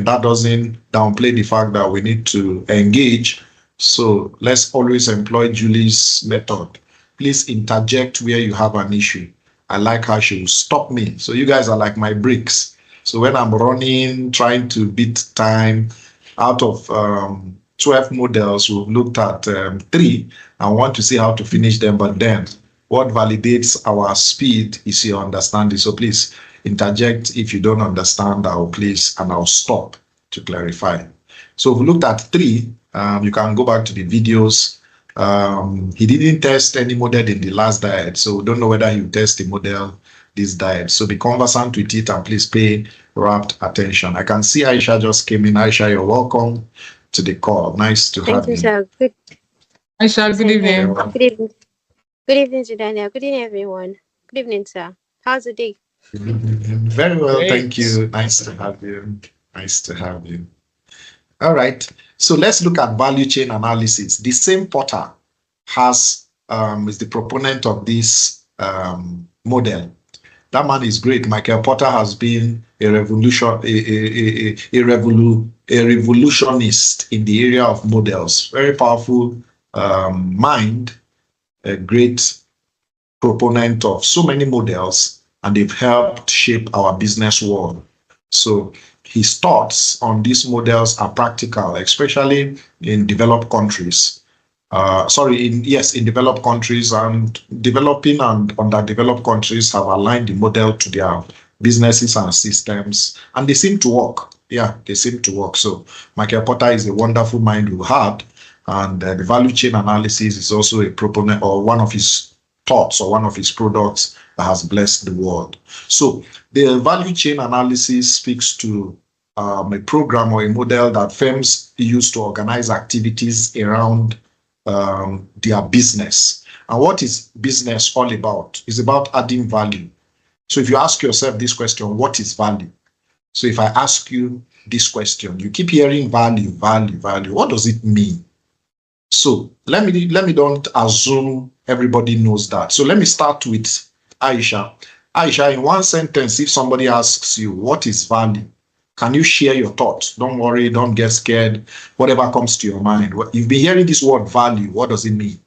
that doesn't downplay the fact that we need to engage. So let's always employ Julie's method. Please interject where you have an issue. I like how she will stop me. So you guys are like my bricks. So when I'm running, trying to beat time, out of 12 models, we've looked at 3 and want to see how to finish them. But then what validates our speed is your understanding. So please interject if you don't understand, I'll stop to clarify. So we looked at 3. You can go back to the videos. He didn't test any model in the last diet, so we don't know whether you test the model this diet. So be conversant with it and please pay rapt attention. I can see Aisha just came in. Aisha, you're welcome to the call. Nice to have you. Thank you, sir. Aisha, good evening. Good evening. Good evening to Daniel. Good evening, everyone. Good evening, sir. How's the day? Very well, Great. thank you. Nice to have you. Nice to have you. All right. So let's look at value chain analysis. The same Porter is the proponent of this model. That man is great. Michael Porter has been a revolutionist in the area of models. Very powerful mind, a great proponent of so many models, and they've helped shape our business world. So his thoughts on these models are practical, especially in developed countries. In developed countries, and developing and underdeveloped countries have aligned the model to their businesses and systems, and they seem to work. Yeah, they seem to work. So Michael Porter is a wonderful mind we had, and the value chain analysis is also a proponent, or one of his thoughts or one of his products that has blessed the world. So the value chain analysis speaks to a program or a model that firms use to organize activities around their business. And what is business all about? It's about adding value. So if you ask yourself this question, what is value? So if I ask you this question, you keep hearing value, value, value. What does it mean? So let me don't assume everybody knows that. So let me start with Aisha. Aisha, in one sentence, if somebody asks you, what is value? Can you share your thoughts? Don't worry, don't get scared. Whatever comes to your mind. You've been hearing this word value. What does it mean?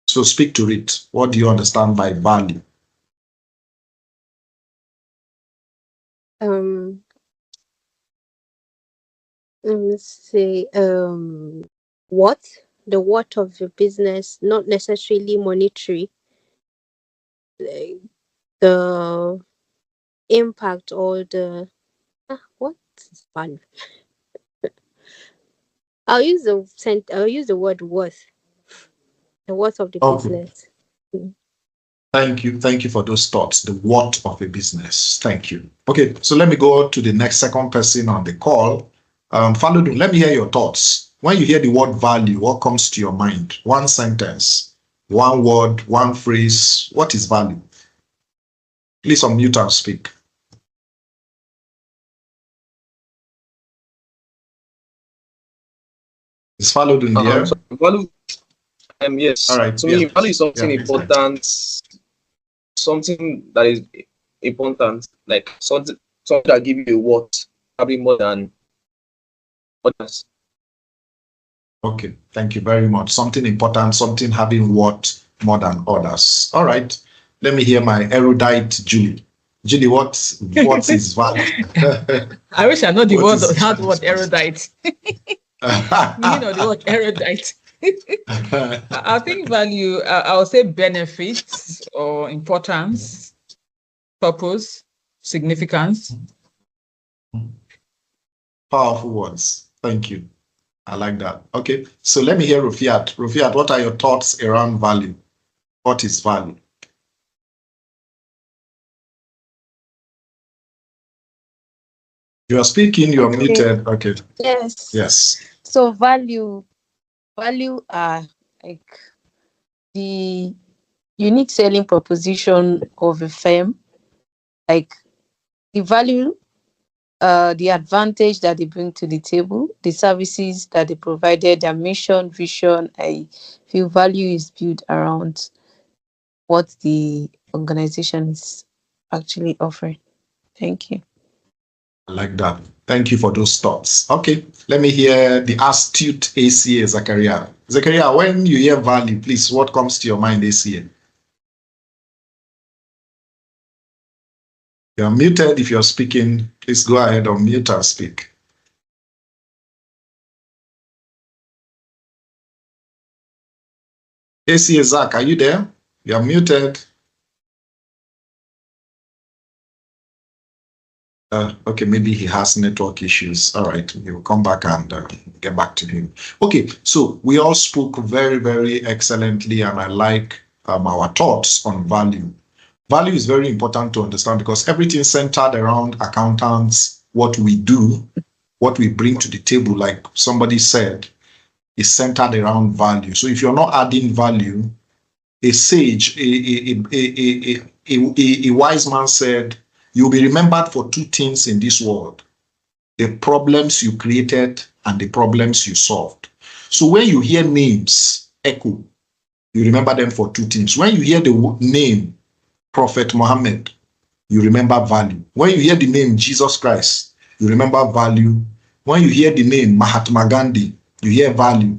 So speak to it. What do you understand by value? Let's say what? The what of your business, not necessarily monetary. Like the impact or the what is value? I'll use the word worth. The worth of the business. Thank you for those thoughts. The what of a business. Thank you. Okay, so let me go to the next second person on the call. Faludun, let me hear your thoughts. When you hear the word value, what comes to your mind? One sentence, one word, one phrase. What is value? Please unmute and speak. Is Faludun there? So value, yes. All right. To me, value is something important, something that is important, like something that gives you what, probably more than others. Okay, thank you very much. Something important, something having what more than others. All right, let me hear my erudite Julie. Julie, what is value? I wish I know the word of that word erudite. Meaning of the word erudite. I think value, I would say benefits or importance, purpose, significance. Powerful words. Thank you. I like that. Okay, so let me hear Rufiat. Rufiat, what are your thoughts around value? What is value? You are speaking, you are muted. Okay. Yes. Yes. So value are like the unique selling proposition of a firm, like the value, the advantage that they bring to the table, the services that they provided, their mission, vision. I feel value is built around what the organization is actually offering. Thank you. I like that. Thank you for those thoughts. Okay, let me hear the astute ACA, Zachariah. Zachariah, when you hear value, please, what comes to your mind, ACA? You're muted. If you're speaking, please go ahead and mute and speak. ACA, Zach, are you there? You're muted. Okay, maybe he has network issues. All right, we'll come back and get back to him. Okay, so we all spoke very, very excellently, and I like our thoughts on value. Value is very important to understand because everything centered around accountants, what we do, what we bring to the table, like somebody said, is centered around value. So if you're not adding value, a sage, a wise man said, you'll be remembered for two things in this world: the problems you created and the problems you solved. So when you hear names echo, you remember them for two things. When you hear the name Prophet Muhammad, you remember value. When you hear the name Jesus Christ, you remember value. When you hear the name Mahatma Gandhi, you hear value.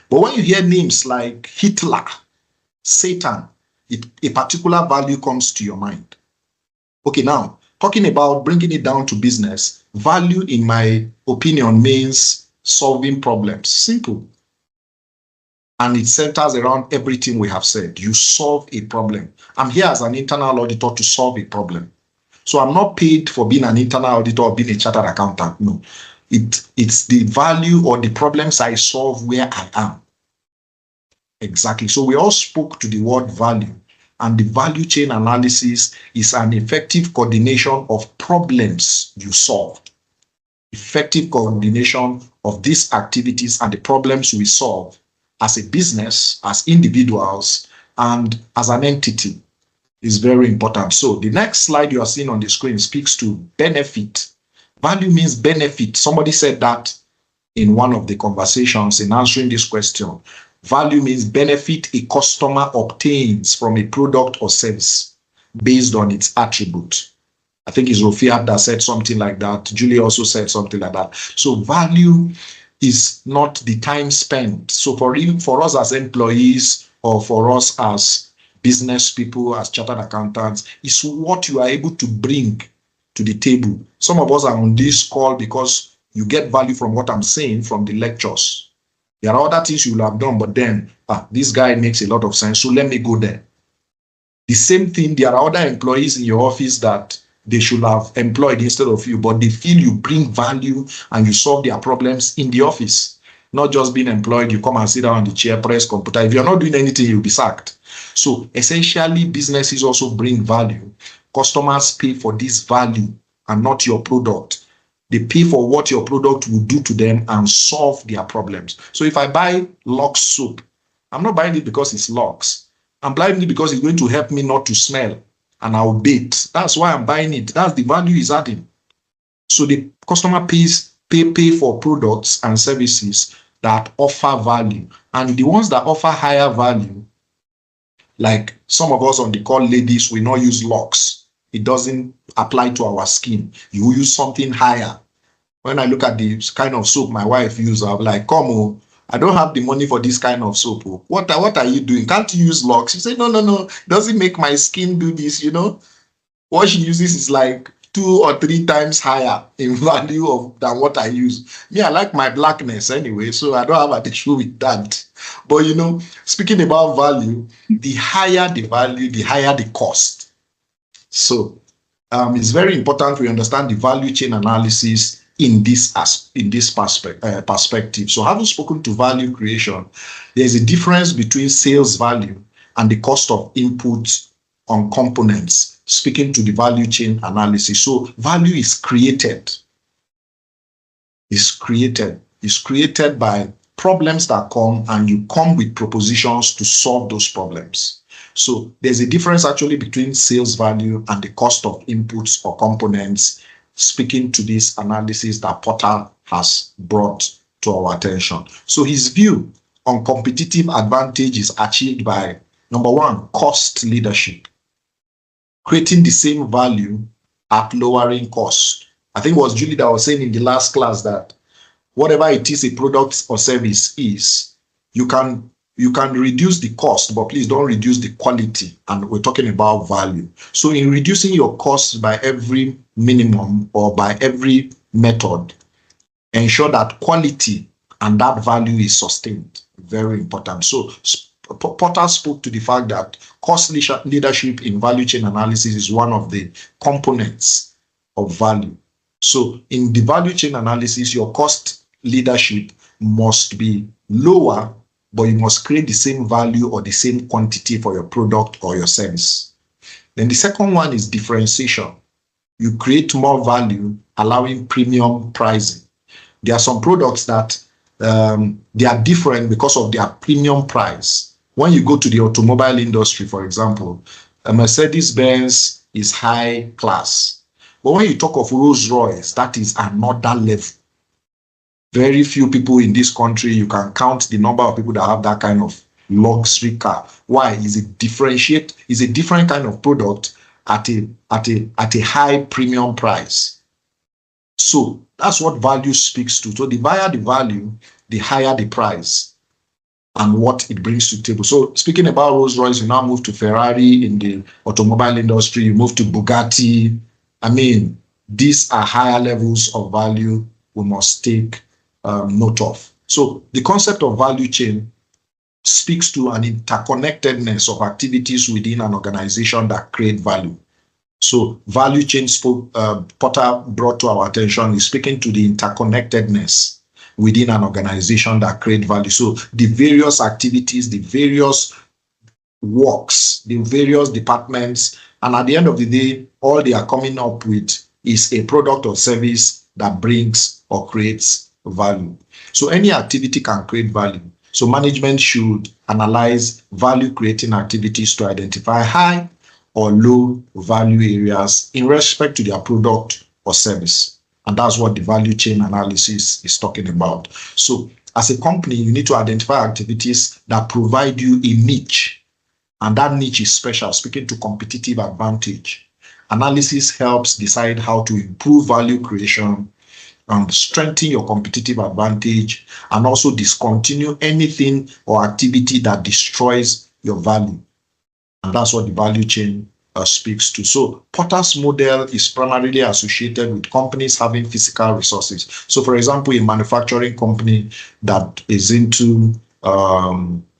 But when you hear names like Hitler, Satan, a particular value comes to your mind. Okay, now, talking about bringing it down to business, value, in my opinion, means solving problems. Simple. And it centers around everything we have said. You solve a problem. I'm here as an internal auditor to solve a problem. So I'm not paid for being an internal auditor or being a chartered accountant. No. It's the value or the problems I solve where I am. Exactly. So we all spoke to the word value. And the value chain analysis is an effective coordination of problems you solve. Effective coordination of these activities and the problems we solve as a business, as individuals, and as an entity is very important. So the next slide you are seeing on the screen speaks to benefit. Value means benefit. Somebody said that in one of the conversations in answering this question. Value means benefit a customer obtains from a product or service based on its attribute. I think it's Rofia that said something like that. Julie also said something like that. So value is not the time spent. So for us as employees or for us as business people, as chartered accountants, it's what you are able to bring to the table. Some of us are on this call because you get value from what I'm saying from the lectures. There are other things you will have done, but then this guy makes a lot of sense, so let me go there. The same thing, there are other employees in your office that they should have employed instead of you, but they feel you bring value and you solve their problems in the office. Not just being employed, you come and sit down on the chair, press computer. If you're not doing anything, you'll be sacked. So essentially, businesses also bring value. Customers pay for this value and not your product. They pay for what your product will do to them and solve their problems. So if I buy Lux soap, I'm not buying it because it's Lux. I'm buying it because it's going to help me not to smell and I'll bathe. That's why I'm buying it. That's the value is adding. So the customer pay for products and services that offer value. And the ones that offer higher value, like some of us on the call ladies, we not use Lux. It doesn't apply to our skin. You use something higher. When I look at the kind of soap my wife uses, I'm like, come on, I don't have the money for this kind of soap. What are you doing? Can't you use Lux? She said, no, it doesn't make my skin do this, you know. What she uses is like 2 or 3 times higher in value than what I use. Me, I like my blackness anyway, so I don't have an issue with that. But, you know, speaking about value, the higher the value, the higher the cost. So it's very important we understand the value chain analysis in this perspective. So having spoken to value creation, there's a difference between sales value and the cost of input on components, speaking to the value chain analysis. So value is created. It's created by problems that come and you come with propositions to solve those problems. So there's a difference actually between sales value and the cost of inputs or components, speaking to this analysis that Porter has brought to our attention. So his view on competitive advantage is achieved by, number 1, cost leadership, creating the same value at lowering cost. I think it was Julie that was saying in the last class that whatever it is a product or service is, you can reduce the cost, but please don't reduce the quality. And we're talking about value. So in reducing your costs by every minimum or by every method, ensure that quality and that value is sustained. Very important. So Porter spoke to the fact that cost leadership in value chain analysis is one of the components of value. So in the value chain analysis, your cost leadership must be lower, but you must create the same value or the same quantity for your product or your service. Then the second one is differentiation. You create more value, allowing premium pricing. There are some products that they are different because of their premium price. When you go to the automobile industry, for example, a Mercedes-Benz is high class. But when you talk of Rolls-Royce, that is another level. Very few people in this country, you can count the number of people that have that kind of luxury car. Why? Is it differentiate? Is a different kind of product at a high premium price. So that's what value speaks to. So the higher the value, the higher the price and what it brings to the table. So speaking about Rolls-Royce, you now move to Ferrari in the automobile industry, you move to Bugatti. I mean, these are higher levels of value we must take note of. So the concept of value chain speaks to an interconnectedness of activities within an organization that create value. So value chain Porter brought to our attention is speaking to the interconnectedness within an organization that create value. So the various activities, the various works, the various departments, and at the end of the day, all they are coming up with is a product or service that brings or creates value. So any activity can create value. So management should analyze value creating activities to identify high or low value areas in respect to their product or service. And that's what the value chain analysis is talking about. So as a company, you need to identify activities that provide you a niche. And that niche is special, speaking to competitive advantage. Analysis helps decide how to improve value creation, strengthen your competitive advantage, and also discontinue anything or activity that destroys your value. And that's what the value chain speaks to. So Porter's model is primarily associated with companies having physical resources. So for example, a manufacturing company that is into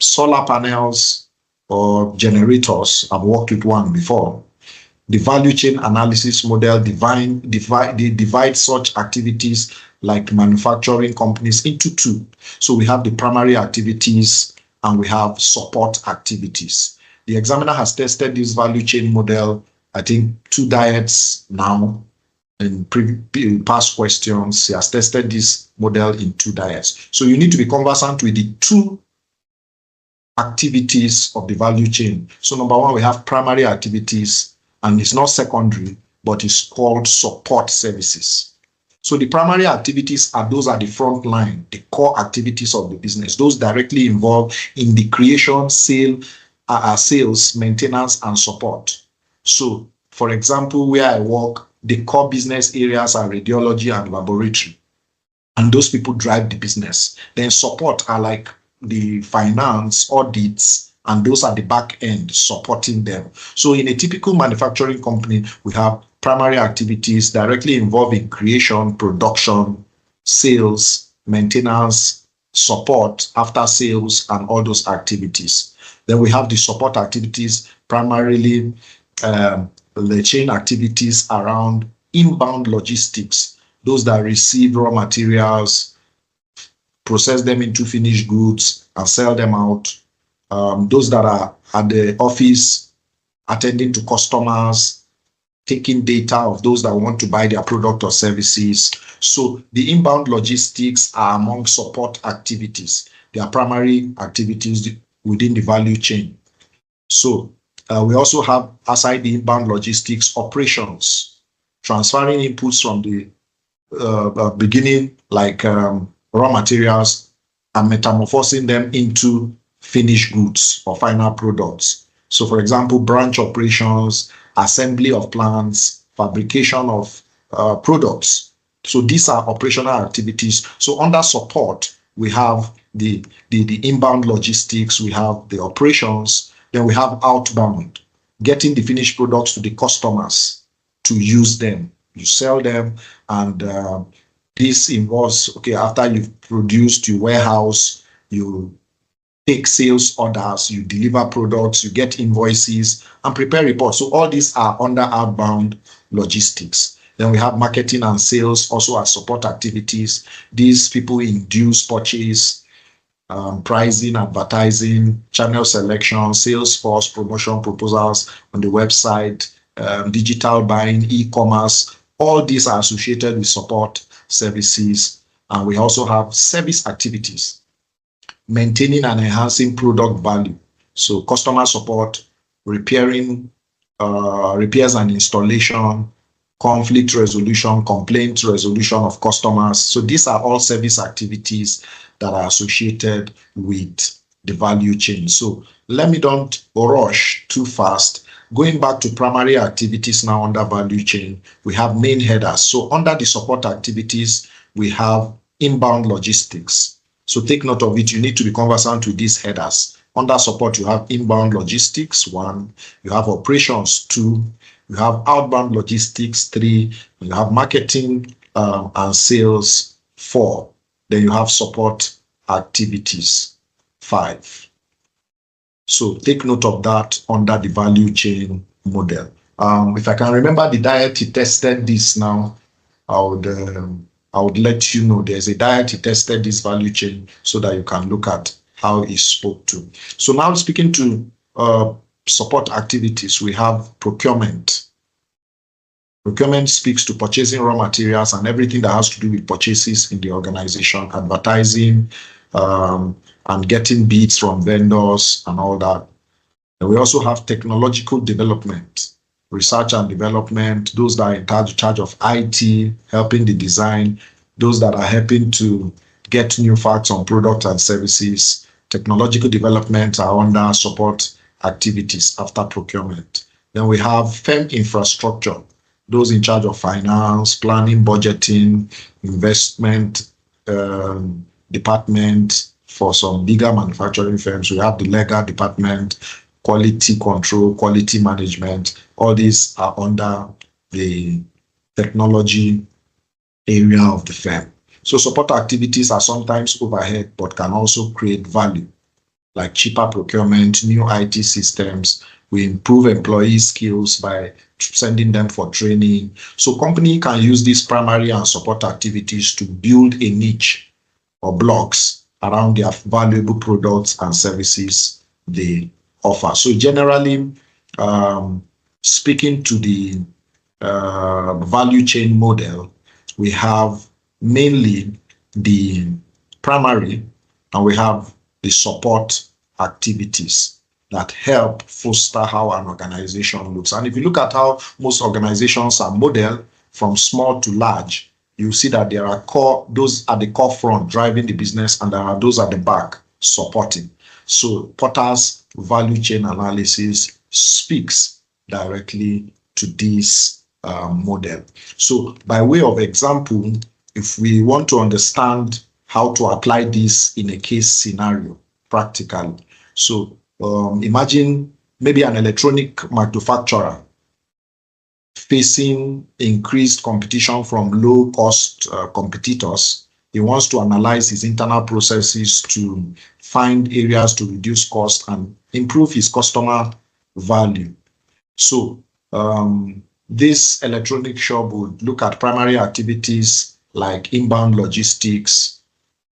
solar panels or generators, I've worked with one before. The value chain analysis model divides such activities like manufacturing companies into two. So we have the primary activities and we have support activities. The examiner has tested this value chain model, I think 2 diets now. In past questions, he has tested this model in 2 diets. So you need to be conversant with the 2 activities of the value chain. So number 1, we have primary activities, and it's not secondary, but it's called support services. So the primary activities are those at the front line, the core activities of the business, those directly involved in the creation, sales, maintenance, and support. So, for example, where I work, the core business areas are radiology and laboratory, and those people drive the business. Then support are like the finance, audits, and those are the back end supporting them. So in a typical manufacturing company, we have primary activities directly involved in creation, production, sales, maintenance, support, after sales, and all those activities. Then we have the support activities, primarily the chain activities around inbound logistics, those that receive raw materials, process them into finished goods, and sell them out. Those that are at the office, attending to customers, taking data of those that want to buy their product or services. So the inbound logistics are among support activities. They are primary activities within the value chain. So we also have, aside the inbound logistics, operations, transferring inputs from the beginning, like raw materials, and metamorphosing them into finished goods or final products. So for example, branch operations, assembly of plants, fabrication of products. So these are operational activities. So under support, we have the inbound logistics, we have the operations, then we have outbound, getting the finished products to the customers to use them. You sell them, and this involves, okay, after you've produced, your warehouse, you take sales orders, you deliver products, you get invoices, and prepare reports. So all these are under outbound logistics. Then we have marketing and sales also as support activities. These people induce purchase, pricing, advertising, channel selection, sales force, promotion proposals on the website, digital buying, e-commerce. All these are associated with support services. And we also have service activities, maintaining and enhancing product value. So customer support, repairing, repairs and installation, conflict resolution, complaint resolution of customers. So these are all service activities that are associated with the value chain. So let me don't rush too fast. Going back to primary activities now under value chain, we have main headers. So under the support activities, we have inbound logistics. So take note of it. You need to be conversant with these headers. Under support, you have inbound logistics, 1. You have operations, 2. You have outbound logistics, 3. You have marketing and sales, 4. Then you have support activities, 5. So take note of that under the value chain model. If I can remember the diet he tested this now, I would let you know there's a diet he tested this value chain so that you can look at how he spoke to. So now speaking to support activities, we have procurement. Procurement speaks to purchasing raw materials and everything that has to do with purchases in the organization, advertising, and getting bids from vendors and all that. And we also have technological development, research and development, those that are in charge of IT, helping the design, those that are helping to get new facts on products and services. Technological development are under support activities after procurement. Then we have firm infrastructure, those in charge of finance, planning, budgeting, investment department. For some bigger manufacturing firms, we have the legal department, quality control, quality management. All these are under the technology area of the firm. So support activities are sometimes overhead, but can also create value, like cheaper procurement, new IT systems. We improve employee skills by sending them for training. So company can use these primary and support activities to build a niche or blocks around their valuable products and services they offer. So generally, speaking to the value chain model, we have mainly the primary and we have the support activities that help foster how an organization looks. And if you look at how most organizations are modeled from small to large, you see that there are those at the core front driving the business, and there are those at the back supporting. So Porter's value chain analysis speaks directly to this model. So by way of example, if we want to understand how to apply this in a case scenario practically, so imagine maybe an electronic manufacturer facing increased competition from low-cost competitors. He wants to analyze his internal processes to find areas to reduce cost and improve his customer value. So this electronic shop would look at primary activities like inbound logistics,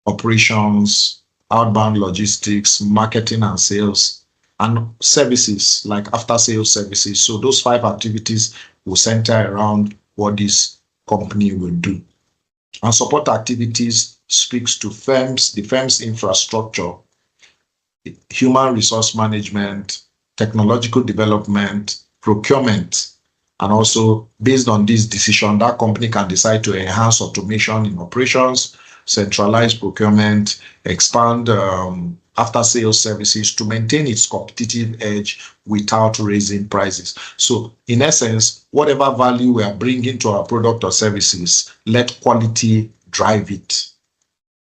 operations, outbound logistics, marketing and sales, and services like after-sales services. So those 5 activities will center around what this company will do. And support activities speaks to firms, the firm's infrastructure, human resource management, technological development, procurement, and also based on this decision, that company can decide to enhance automation in operations, centralize procurement, expand after-sales services to maintain its competitive edge without raising prices. So in essence, whatever value we are bringing to our product or services, let quality drive it.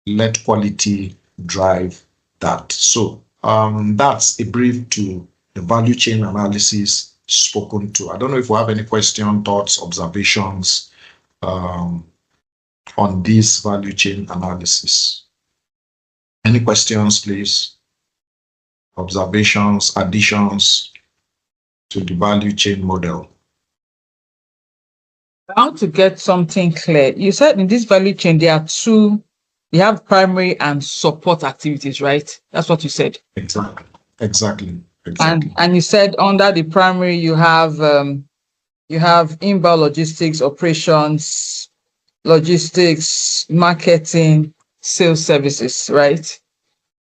Let quality drive that. So that's a brief to the value chain analysis spoken to. I don't know if we have any question, thoughts, observations on this value chain analysis. Any questions, please? Observations, additions to the value chain model. I want to get something clear. You said in this value chain, there are two, you have primary and support activities, right? That's what you said. Exactly. And you said under the primary, you have inbound logistics, operations, logistics, marketing, sales services, right?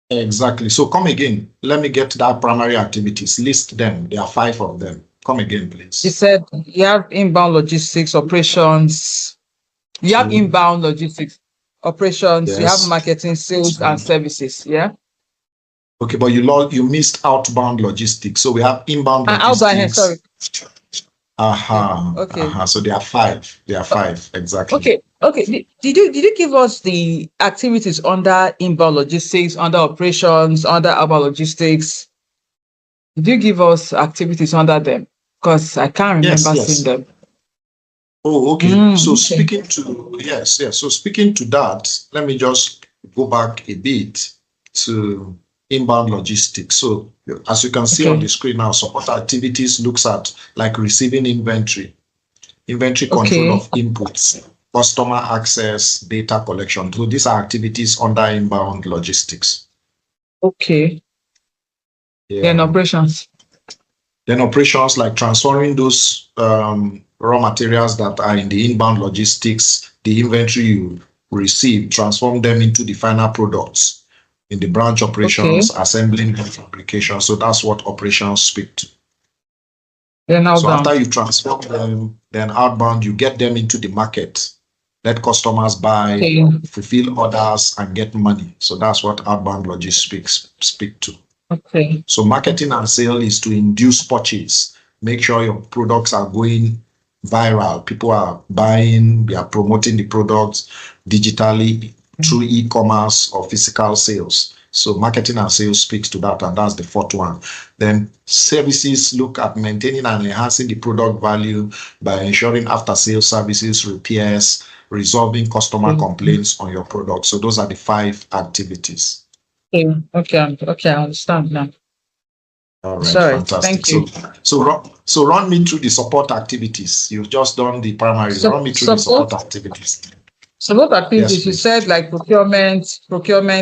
Exactly. So come again. Let me get that primary activities. List them. There are 5 of them. Come again, please. You said you have inbound logistics, operations. You have inbound logistics, operations. Yes. You have marketing, sales, and services. Yeah. Okay, but you missed outbound logistics. So we have inbound logistics. Outbound, sorry. Okay. So there are 5. There are 5 exactly. Okay. Did you give us the activities under inbound logistics, under operations, under outbound logistics? Did you give us activities under them? Because I can't remember seeing them. Oh, okay. So speaking to So speaking to that, let me just go back a bit to inbound logistics. So as you can see on the screen now, support activities looks at like receiving inventory control of inputs, customer access, data collection. So these are activities under inbound logistics. Okay. Yeah. Then operations. Then operations like transferring those raw materials that are in the inbound logistics, the inventory you receive, transform them into the final products in the branch operations, assembling and fabrication. So that's what operations speak to. Then outbound. So after you transform them, then outbound, you get them into the market. Let customers buy, fulfill orders, and get money. So that's what outbound logistics speak to. Okay. So marketing and sale is to induce purchase. Make sure your products are going viral. People are buying, they are promoting the products digitally through e-commerce or physical sales. So marketing and sales speaks to that, and that's the 4th one. Then services look at maintaining and enhancing the product value by ensuring after-sales services, repairs, resolving customer complaints on your product. So those are the 5 activities. Okay, I understand now. All right, sorry, fantastic. Thank you. So run me through the support activities. You've just done the primary. Run me through the support activities. Support activities, you said like procurement,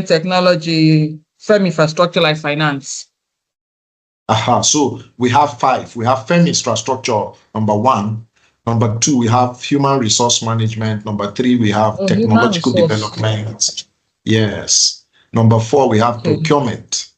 technology, firm infrastructure like finance. So we have 5. We have firm infrastructure, number 1. Number 2, we have human resource management. Number 3, we have technological development. Yes. Number 4, we have procurement.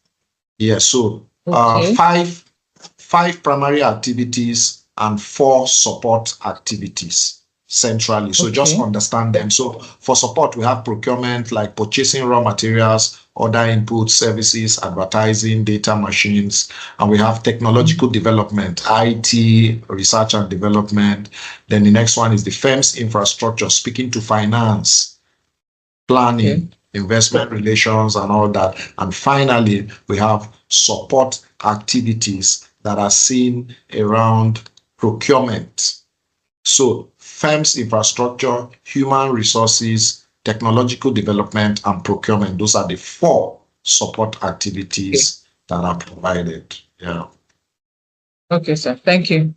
Yes. So 5 primary activities and 4 support activities centrally. So just understand them. So for support, we have procurement, like purchasing raw materials, other input services, advertising, data machines, and we have technological development, IT, research and development. Then the next one is the firm's infrastructure, speaking to finance, planning, investment relations, and all that. And finally, we have support activities that are seen around procurement. So firms, infrastructure, human resources, technological development, and procurement. Those are the 4 support activities that are provided. Yeah. Okay, sir. Thank you.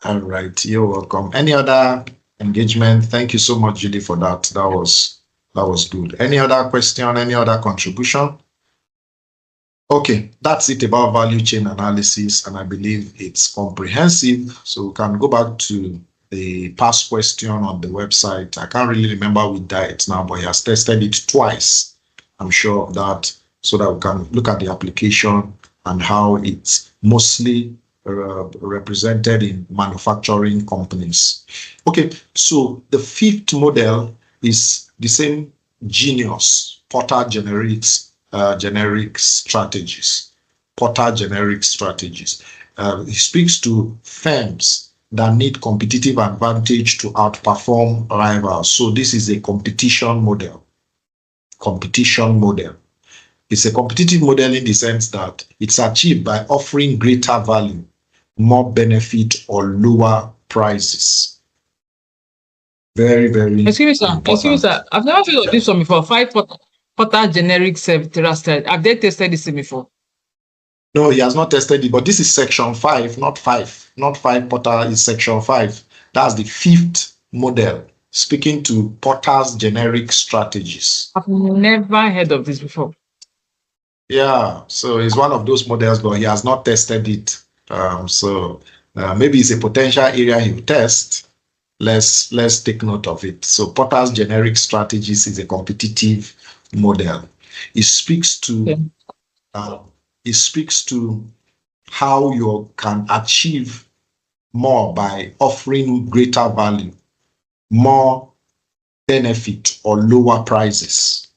All right. You're welcome. Any other engagement? Thank you so much, Julie, for that. That was good. Any other question? Any other contribution? Okay, that's it about value chain analysis, and I believe it's comprehensive. So we can go back to the past question on the website. I can't really remember which diet now, but he has tested it twice. I'm sure of that, so that we can look at the application and how it's mostly represented in manufacturing companies. Okay, so the 5th model is the same genius. Porter generates generic strategies. Porter generic strategies. It speaks to firms that need competitive advantage to outperform rivals. So this is a competition model. Competition model. It's a competitive model in the sense that it's achieved by offering greater value, more benefit, or lower prices. Very, very Excuse me, sir. important. Excuse me, sir. I've never heard of this one before. 5 Porter generic self-trusted. Have they tested this before? No, he has not tested it, but this is section 5, not 5. Not 5 Porter is section 5. That's the 5th model, speaking to Porter's generic strategies. I've never heard of this before. Yeah, so it's one of those models, but he has not tested it. Maybe it's a potential area he'll test. Let's take note of it. So Porter's generic strategies is a competitive model. It speaks to how you can achieve more by offering greater value, more benefit, or lower prices.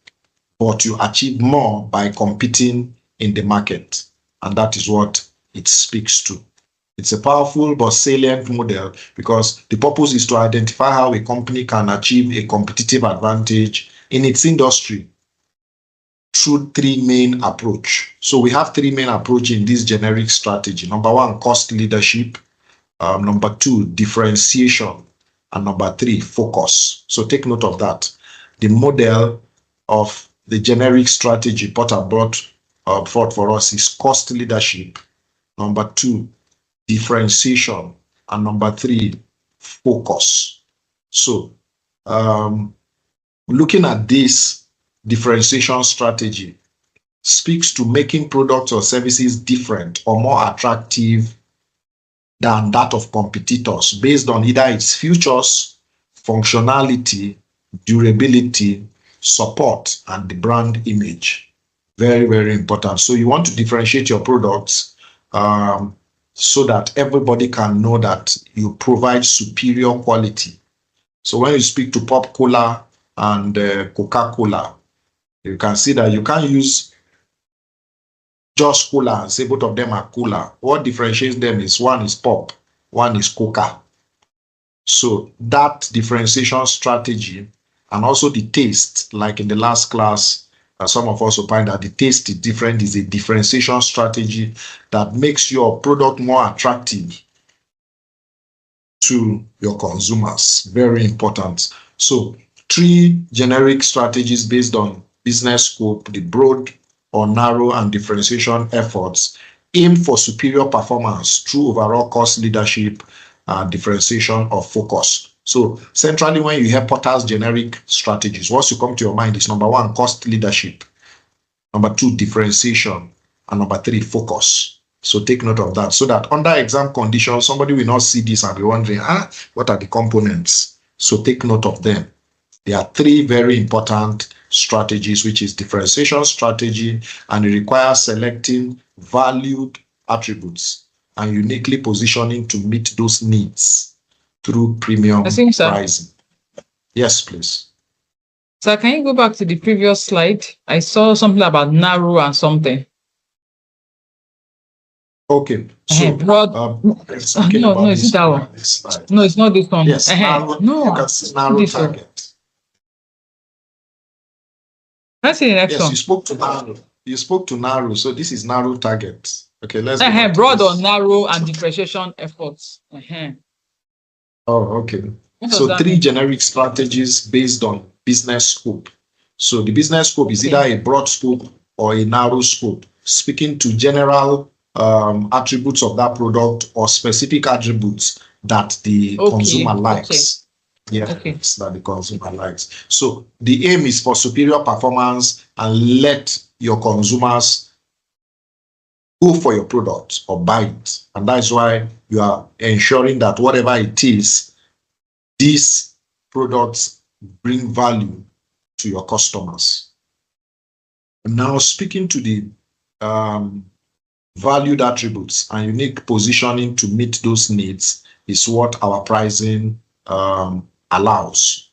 But you achieve more by competing in the market. And that is what it speaks to. It's a powerful but salient model because the purpose is to identify how a company can achieve a competitive advantage in its industry through 3 main approach. So we have 3 main approach in this generic strategy. Number 1, cost leadership. Number 2, differentiation. And number 3, focus. So take note of that. The model of the generic strategy Porter brought forth for us is cost leadership. Number 2, differentiation. And number 3, focus. So looking at this differentiation strategy speaks to making products or services different or more attractive than that of competitors based on either its features, functionality, durability, support, and the brand image. Very, very important. So you want to differentiate your products so that everybody can know that you provide superior quality. So when you speak to Pop Cola and Coca-Cola, you can see that you can't use just cola and say both of them are cola. What differentiates them is one is pop, one is Coca. So that differentiation strategy and also the taste, like in the last class, some of us opined that the taste is different, is a differentiation strategy that makes your product more attractive to your consumers. Very important. So 3 generic strategies based on business scope, the broad or narrow and differentiation efforts aim for superior performance through overall cost leadership, differentiation, or focus. So centrally, when you hear Porter's generic strategies, what should come to your mind is number 1, cost leadership, number 2, differentiation, and number 3, focus. So take note of that so that under exam conditions, somebody will not see this and be wondering, what are the components? So take note of them. There are 3 very important strategies, which is differentiation strategy, and it requires selecting valued attributes and uniquely positioning to meet those needs through premium pricing. Yes, please. So can you go back to the previous slide? I saw something about narrow and something. Okay. So broad. No, it's not that one. No, it's not this one. Yes, narrow, no, you can see narrow target. Let's see the next one. Yes, you spoke to narrow. You spoke to narrow, so this is narrow target. Okay, let's broad or narrow and differentiation efforts. Oh, okay. So 3 generic strategies based on business scope. So the business scope is either a broad scope or a narrow scope, speaking to general attributes of that product or specific attributes that the consumer likes. That the consumer likes. So the aim is for superior performance and let your consumers go for your product or buy it. And that's why you are ensuring that whatever it is, these products bring value to your customers. Now, speaking to the valued attributes and unique positioning to meet those needs is what our pricing allows.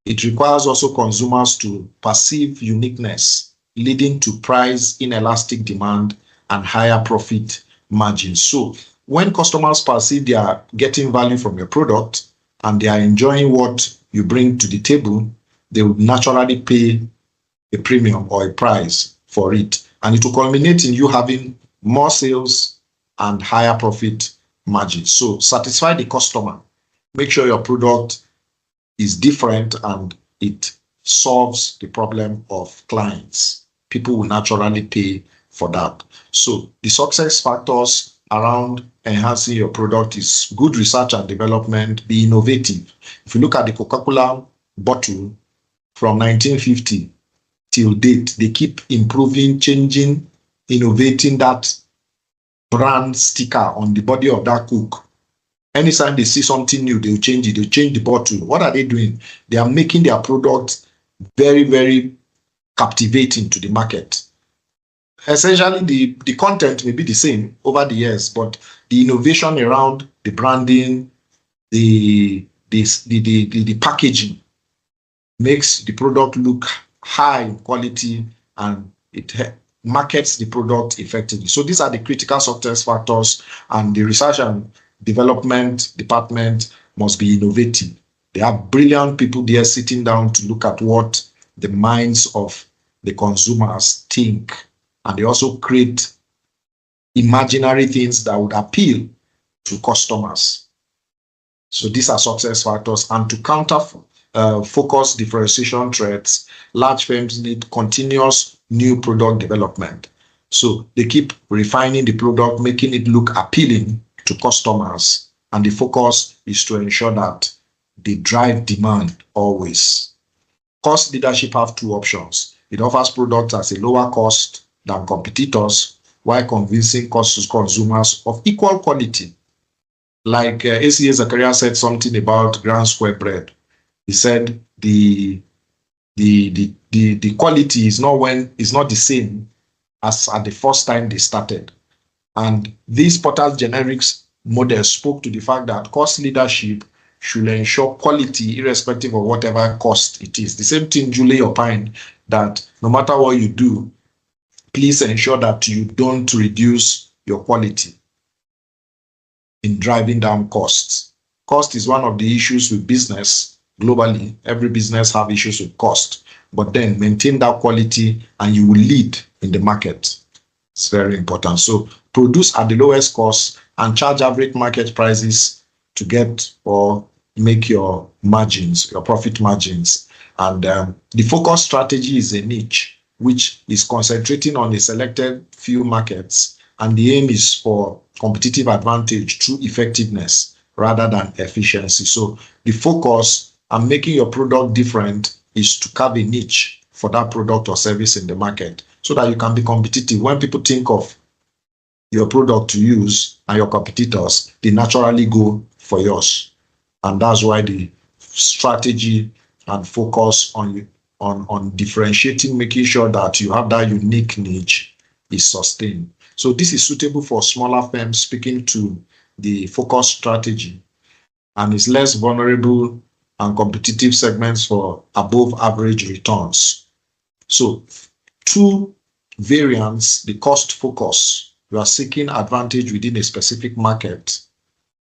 It requires also consumers to perceive uniqueness leading to price inelastic demand and higher profit margins. So when customers perceive they are getting value from your product and they are enjoying what you bring to the table, they would naturally pay a premium or a price for it. And it will culminate in you having more sales and higher profit margins. So satisfy the customer. Make sure your product is different and it solves the problem of clients. People will naturally pay for that. So the success factors around enhancing your product is good research and development, be innovative. If you look at the Coca-Cola bottle from 1950 till date, they keep improving, changing, innovating that brand sticker on the body of that Coke. Anytime they see something new, they'll change it, they'll change the bottle. What are they doing? They are making their product very, very captivating to the market. Essentially, the content may be the same over the years, but the innovation around the branding, the packaging makes the product look high in quality and it markets the product effectively. So these are the critical success factors, and the research and development department must be innovative. They have brilliant people there sitting down to look at what the minds of the consumers think, and they also create imaginary things that would appeal to customers. So these are success factors. And to counter focus differentiation threats, large firms need continuous new product development. So they keep refining the product, making it look appealing to customers, and the focus is to ensure that they drive demand always. Cost leadership have two options. It offers products at a lower cost than competitors while convincing consumers of equal quality. Like ACA Zakaria said something about Grand Square bread. He said the quality is not the same as at the first time they started. And this Porter's generics model spoke to the fact that cost leadership should ensure quality irrespective of whatever cost it is. The same thing Julie opined, that no matter what you do, please ensure that you don't reduce your quality in driving down costs. Cost is one of the issues with business globally. Every business have issues with cost, but then maintain that quality and you will lead in the market. It's very important. So produce at the lowest cost and charge average market prices to get or make your margins, your profit margins. And the focus strategy is a niche, which is concentrating on a selected few markets. And the aim is for competitive advantage through effectiveness rather than efficiency. So the focus on making your product different is to carve a niche for that product or service in the market so that you can be competitive. When people think of your product to use and your competitors, they naturally go for yours. And that's why the strategy and focus on differentiating, making sure that you have that unique niche is sustained. So this is suitable for smaller firms speaking to the focus strategy, and is less vulnerable and competitive segments for above average returns. So two variants: the cost focus, you are seeking advantage within a specific market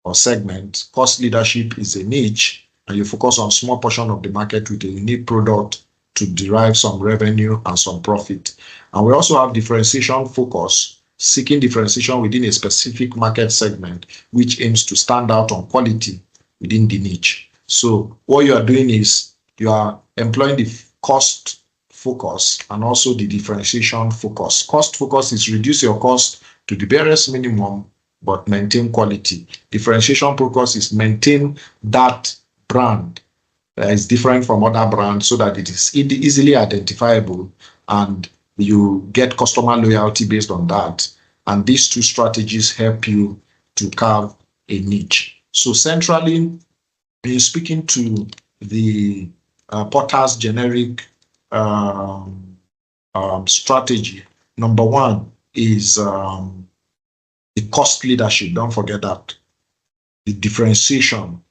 or segment. Cost leadership is a niche, and you focus on small portion of the market with a unique product to derive some revenue and some profit. And we also have differentiation focus, seeking differentiation within a specific market segment, which aims to stand out on quality within the niche. So what you are doing is you are employing the cost focus and also the differentiation focus. Cost focus is reduce your cost to the barest minimum, but maintain quality. Differentiation focus is maintain that brand that is different from other brands so that it is easily identifiable and you get customer loyalty based on that. And these two strategies help you to carve a niche. So centrally, in speaking to the Porter's generic strategy, number one is the cost leadership. Don't forget that. The differentiation,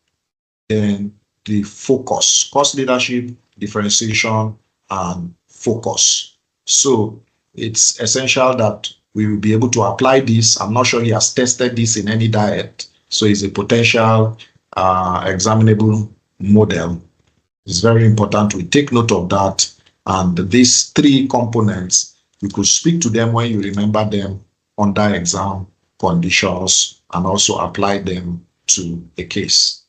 then the focus. Cost leadership, differentiation, and focus. So it's essential that we will be able to apply this. I'm not sure he has tested this in any diet. So it's a potential examinable model. It's very important we take note of that. And these three components, you could speak to them when you remember them under exam conditions and also apply them to a case.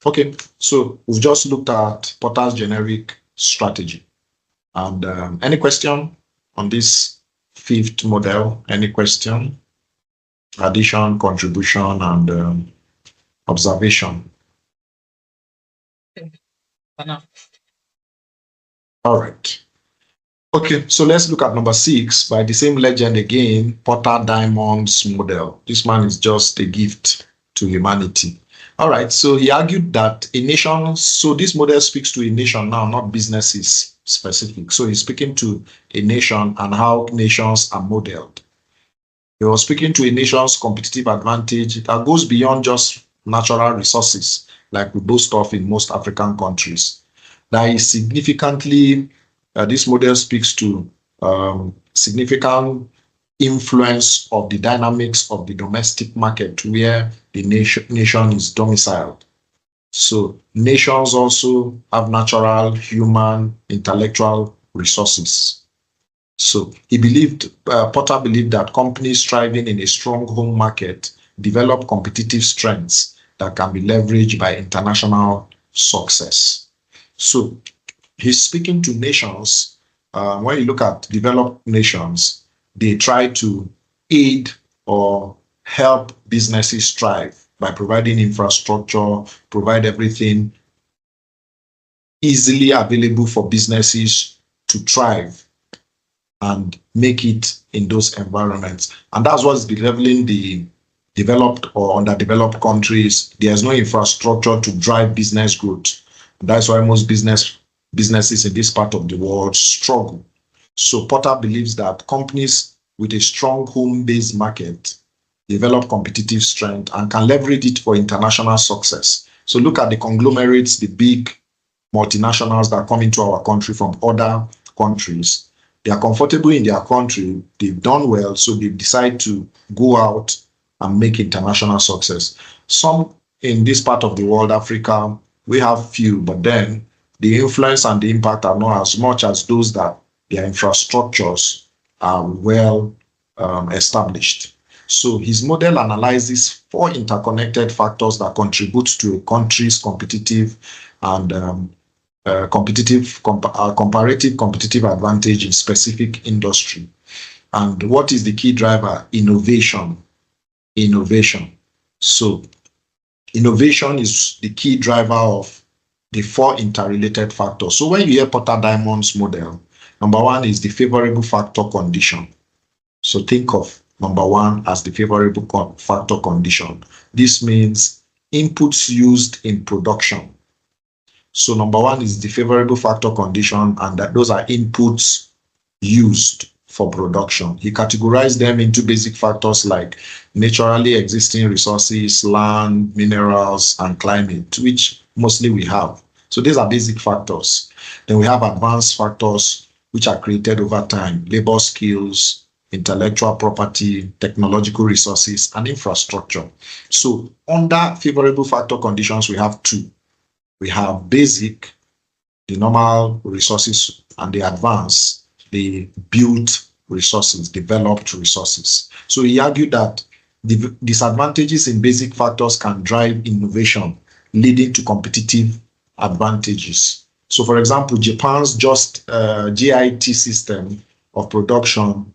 Okay, so we've just looked at Porter's generic strategy. And any question on this fifth model? Any question? Addition, contribution, and observation. All right. Okay, so let's look at number 6 by the same legend again, Porter Diamond's model. This man is just a gift to humanity. All right, so he argued that a nation, so this model speaks to a nation now, not businesses specific. So he's speaking to a nation and how nations are modeled. He was speaking to a nation's competitive advantage that goes beyond just natural resources like we boast of in most African countries. That is significantly, this model speaks to significant influence of the dynamics of the domestic market where the nation is domiciled. So nations also have natural, human, intellectual resources. So he believed, Porter believed that companies thriving in a strong home market develop competitive strengths that can be leveraged by international success. So he's speaking to nations. When you look at developed nations, they try to aid or help businesses thrive by providing infrastructure, provide everything easily available for businesses to thrive and make it in those environments. And that's what's bedeviling the developed or underdeveloped countries. There's no infrastructure to drive business growth. And that's why most businesses in this part of the world struggle. So Porter believes that companies with a strong home-based market develop competitive strength and can leverage it for international success. So look at the conglomerates, the big multinationals that come into our country from other countries. They are comfortable in their country, they've done well, so they decide to go out and make international success. Some in this part of the world, Africa, we have few, but then the influence and the impact are not as much as those that their infrastructures are well established. So his model analyzes 4 interconnected factors that contribute to a country's competitive and comparative competitive advantage in specific industry. And what is the key driver? Innovation. Innovation. So innovation is the key driver of the 4 interrelated factors. So when you hear Porter Diamond's model, number 1 is the favorable factor condition. So think of number 1 as the favorable factor condition. This means inputs used in production. So number 1 is the favorable factor condition, and that those are inputs used for production. He categorized them into basic factors like naturally existing resources, land, minerals, and climate, which mostly we have. So these are basic factors. Then we have advanced factors, which are created over time: labor skills, intellectual property, technological resources, and infrastructure. So under favorable factor conditions, we have 2. We have basic, the normal resources, and the advanced, the built resources, developed resources. So he argued that the disadvantages in basic factors can drive innovation, leading to competitive advantages. So for example, Japan's just GIT system of production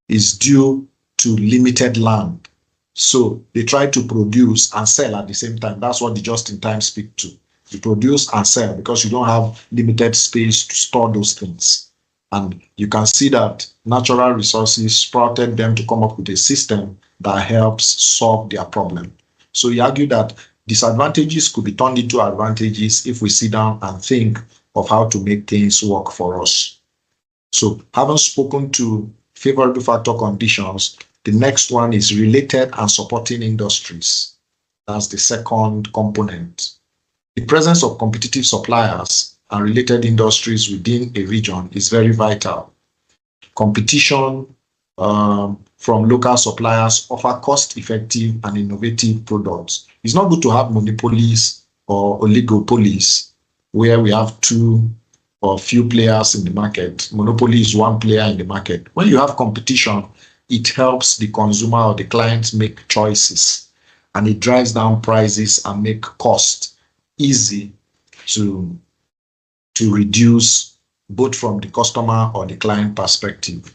is due to limited land. So they try to produce and sell at the same time. That's what the just-in-time speak to. You produce and sell because you don't have limited space to store those things. And you can see that natural resources sprouted them to come up with a system that helps solve their problem. So he argued that disadvantages could be turned into advantages if we sit down and think of how to make things work for us. So having spoken to favorable factor conditions, the next one is related and supporting industries. That's the second component. The presence of competitive suppliers and related industries within a region is very vital. Competition from local suppliers offer cost-effective and innovative products. It's not good to have monopolies or oligopolies where we have two or few players in the market. Monopoly is one player in the market. When you have competition, it helps the consumer or the client make choices, and it drives down prices and make cost easy to reduce, both from the customer or the client perspective.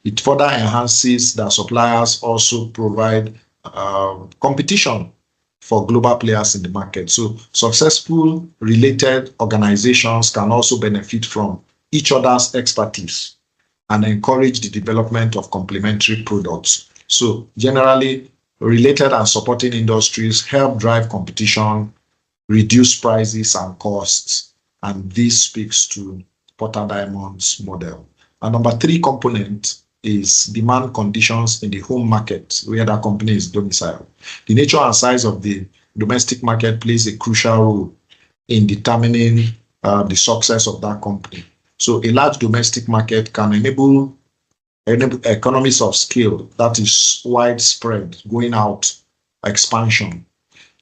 It further enhances that suppliers also provide competition for global players in the market. So successful related organizations can also benefit from each other's expertise and encourage the development of complementary products. So generally, related and supporting industries help drive competition, reduce prices and costs, and this speaks to Porter Diamond's model. And number 3 component is demand conditions in the home market where that company is domiciled. The nature and size of the domestic market plays a crucial role in determining the success of that company. So a large domestic market can enable economies of scale that is widespread, going out, expansion.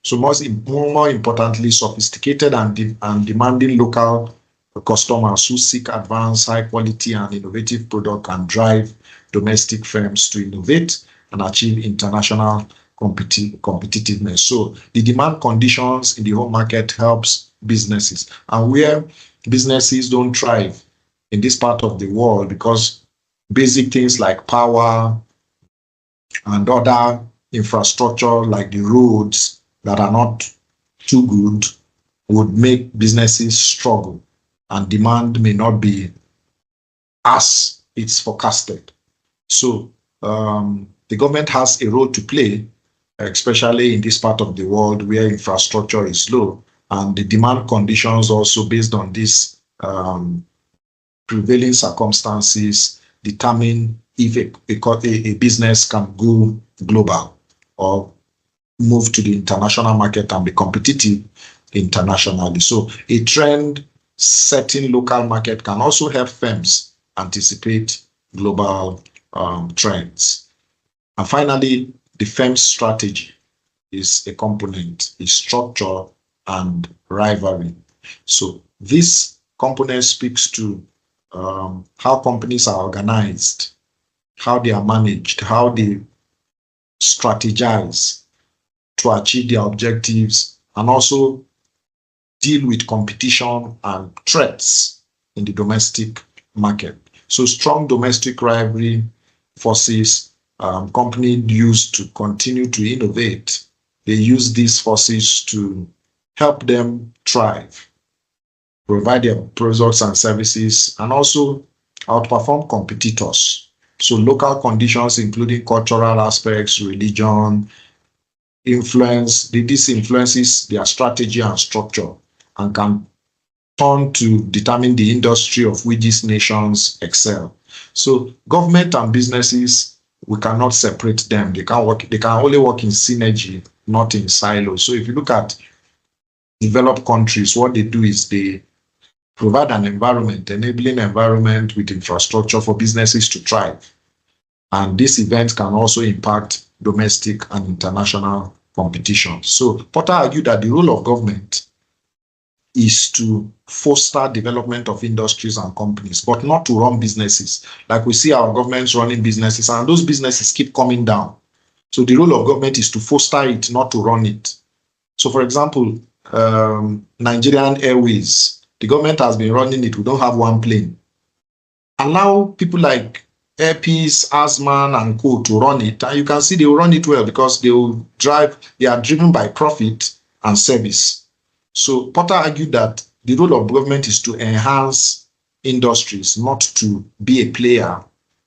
So more importantly, sophisticated and demanding local customers who seek advanced, high quality and innovative product can drive domestic firms to innovate and achieve international competitiveness. So the demand conditions in the home market helps businesses, and where businesses don't thrive in this part of the world because basic things like power and other infrastructure like the roads that are not too good would make businesses struggle, and demand may not be as it's forecasted. So the government has a role to play, especially in this part of the world where infrastructure is low, and the demand conditions also based on this prevailing circumstances determine if a business can go global or move to the international market and be competitive internationally. So a trend setting local market can also help firms anticipate global trends. And finally, the firm's strategy is a component, is structure and rivalry. So this component speaks to how companies are organized, how they are managed, how they strategize to achieve their objectives, and also deal with competition and threats in the domestic market. So strong domestic rivalry forces companies use to continue to innovate. They use these forces to help them thrive, provide their products and services, and also outperform competitors. So local conditions, including cultural aspects, religion, this influences their strategy and structure and can turn to determine the industry of which these nations excel. So government and businesses, we cannot separate them. They can only work in synergy, not in silos. So if you look at developed countries, what they do is they provide an environment, enabling environment with infrastructure for businesses to thrive. And this event can also impact domestic and international competition. So Porter argued that the role of government is to foster development of industries and companies, but not to run businesses. Like we see our governments running businesses, and those businesses keep coming down. So the role of government is to foster it, not to run it. So for example, Nigerian Airways, the government has been running it. We don't have one plane. Allow people like Air Peace, Asman, and Co. to run it, and you can see they will run it well because they are driven by profit and service. So Porter argued that the role of government is to enhance industries, not to be a player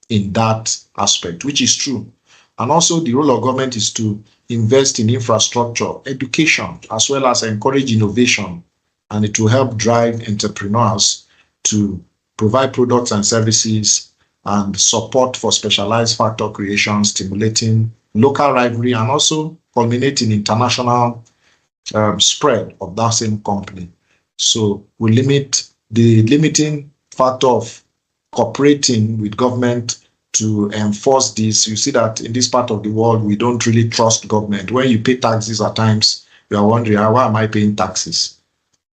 in that aspect, which is true. And also the role of government is to invest in infrastructure, education, as well as encourage innovation, and it will help drive entrepreneurs to provide products and services and support for specialized factor creation, stimulating local rivalry and also culminating international spread of that same company. So we limit the limiting factor of cooperating with government to enforce this. You see that in this part of the world, we don't really trust government. When you pay taxes at times, you are wondering, why am I paying taxes?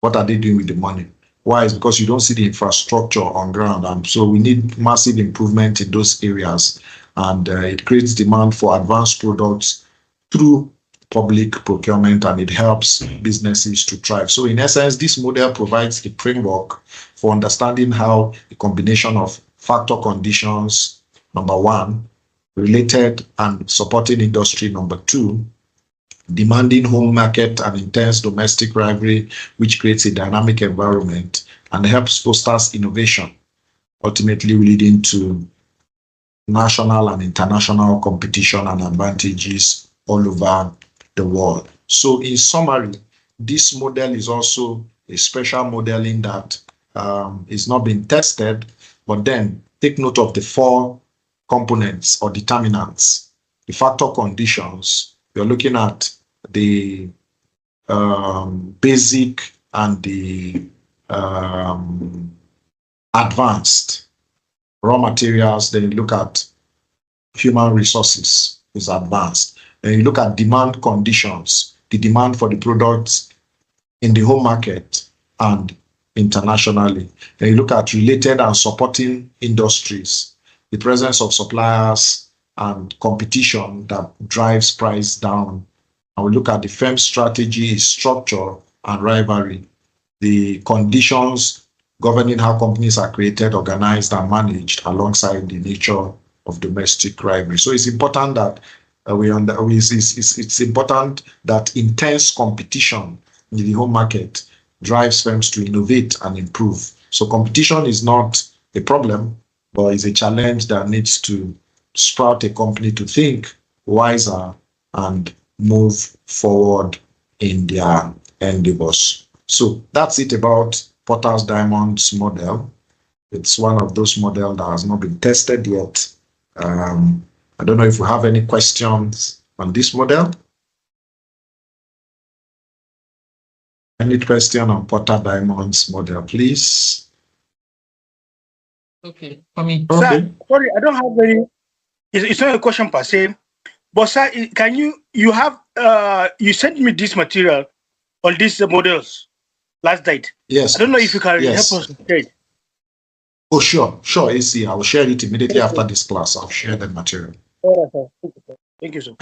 What are they doing with the money? Why? It's because you don't see the infrastructure on ground. And so we need massive improvement in those areas. And it creates demand for advanced products through public procurement, and it helps businesses to thrive. So in essence, this model provides a framework for understanding how a combination of factor conditions, number one, related and supporting industry, number two, demanding home market and intense domestic rivalry, which creates a dynamic environment and helps fosters innovation, ultimately leading to national and international competition and advantages all over the world. So in summary, this model is also a special modeling that is not being tested, but then take note of the four components or determinants. The factor conditions, you're looking at the basic and the advanced raw materials. Then you look at human resources is advanced. Then you look at demand conditions, the demand for the products in the home market and internationally. Then you look at related and supporting industries, the presence of suppliers and competition that drives price down. And we look at the firm strategy, structure, and rivalry, the conditions governing how companies are created, organized, and managed alongside the nature of domestic rivalry. So it's important that it's important that intense competition in the home market drives firms to innovate and improve. So competition is not a problem, but it's a challenge that needs to sprout a company to think wiser and move forward in their endeavors. So that's it about Porter's Diamonds model. It's one of those models that has not been tested yet. I don't know if we have any questions on this model. Any question on Porter Diamonds model, please? Okay, for me. Okay. Sir, sorry, I don't have any. It's not a question per se, but sir, can you have you sent me this material on these models last night? Yes. I don't know if you can help us share it. Oh, sure, AC. I will share it immediately after this class. I'll share the material. All right, sir. Thank you, sir.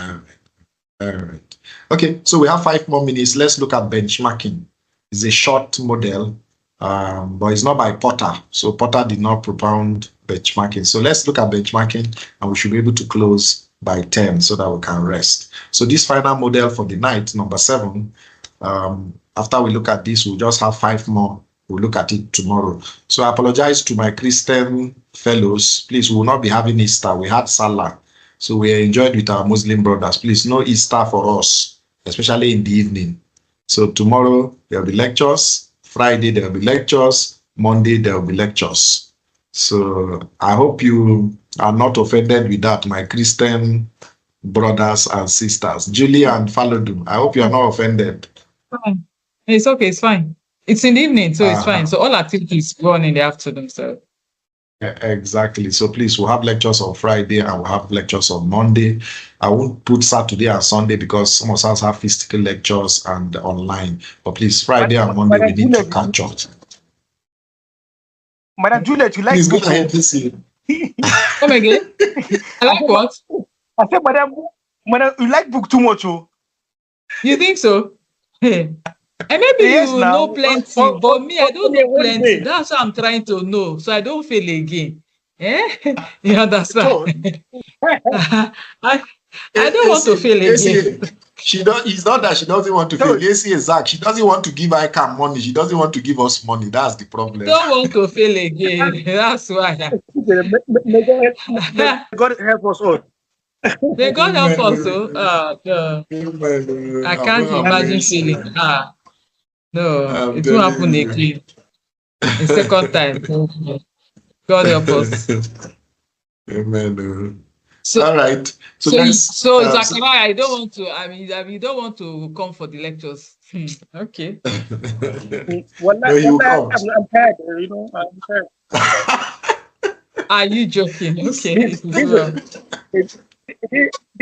All right. Okay, so we have 5 more minutes. Let's look at benchmarking. It's a short model, but it's not by Porter. So Porter did not propound benchmarking. So let's look at benchmarking, and we should be able to close by 10 so that we can rest. So this final model for the night, number 7, after we look at this, we'll just have 5 more. We'll look at it tomorrow. So I apologize to my Christian fellows. Please, we will not be having Easter. We had Salah. So we enjoyed with our Muslim brothers. Please, no Easter for us, especially in the evening. So tomorrow, there will be lectures. Friday, there will be lectures. Monday, there will be lectures. So I hope you are not offended with that, my Christian brothers and sisters. Julie and Falodun, I hope you are not offended. It's okay, it's fine. It's in the evening, so it's fine. So all activities go on in the afternoon, so. Yeah, exactly. So please, we'll have lectures on Friday and we'll have lectures on Monday. I won't put Saturday and Sunday because some of us have physical lectures and online. But please, Friday and Monday, we need to catch up. Madam Juliet, you like please book? Go ahead, this year. Come again? I like what? I said, Madam, you like book too much. You think so? Hey. And maybe yes, you know plenty, but me, I don't know plenty. That's what I'm trying to know, so I don't fail again. You understand? I don't want to fail again. It's not that she doesn't want to fail. Exactly. She doesn't want to give ICAN money. She doesn't want to give us money. That's the problem. Don't want to fail again. That's why. God help us all. May God help us. I can't imagine feeling. No, it won't happen again. The second time. God help us. Amen. So, all right. So Zachariah, I don't want to. I mean, you don't want to come for the lectures Okay. Well, No, you can't. I'm tired, you know. I'm tired. Are you joking? Okay. This is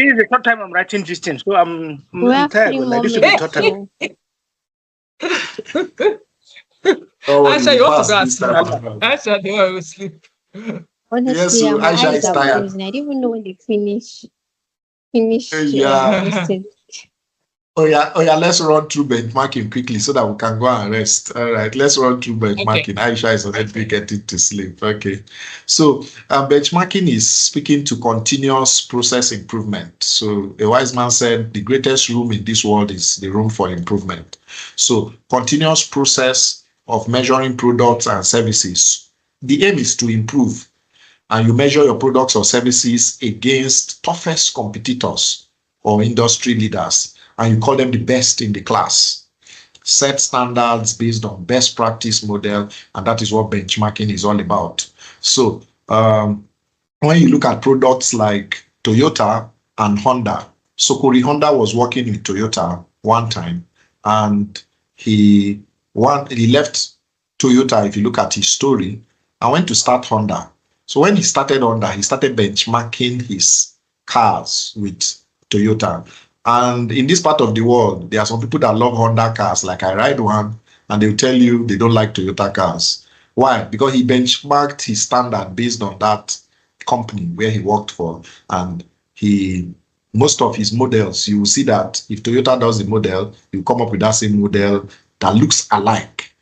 the third time I'm writing this thing, so I'm tired. Well, like, this will be the third time. Aisha, you want to go and sleep? Aisha, do you want to sleep? Honestly, so my Aisha eyes is are tired. closing. I didn't even know when they finish. Yeah. Listing. Oh yeah, let's run through benchmarking quickly so that we can go and rest. All right, let's run through benchmarking. Okay. Aisha is already getting to sleep. Okay, so benchmarking is speaking to continuous process improvement. So a wise man said the greatest room in this world is the room for improvement. So continuous process of measuring products and services. The aim is to improve, and you measure your products or services against toughest competitors or industry leaders, and you call them the best in the class. Set standards based on best practice model, and that is what benchmarking is all about. So when you look at products like Toyota and Honda, Sokori Honda was working with Toyota one time, and he left Toyota, if you look at his story, and went to start Honda. So when he started Honda, he started benchmarking his cars with Toyota. And in this part of the world, there are some people that love Honda cars, like I ride one, and they'll tell you they don't like Toyota cars. Why? Because he benchmarked his standard based on that company where he worked for. And most of his models, you will see that if Toyota does a model, he'll come up with that same model that looks alike.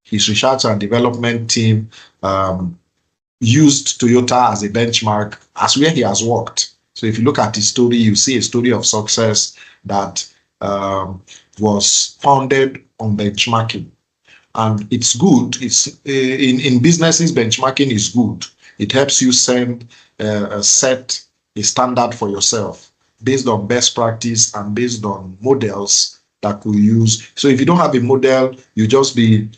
His research and development team used Toyota as a benchmark as where he has worked. So if you look at his story, you see a story of success that was founded on benchmarking. And it's good. It's in businesses, benchmarking is good. It helps you set a standard for yourself based on best practice and based on models that we use. So if you don't have a model, you just be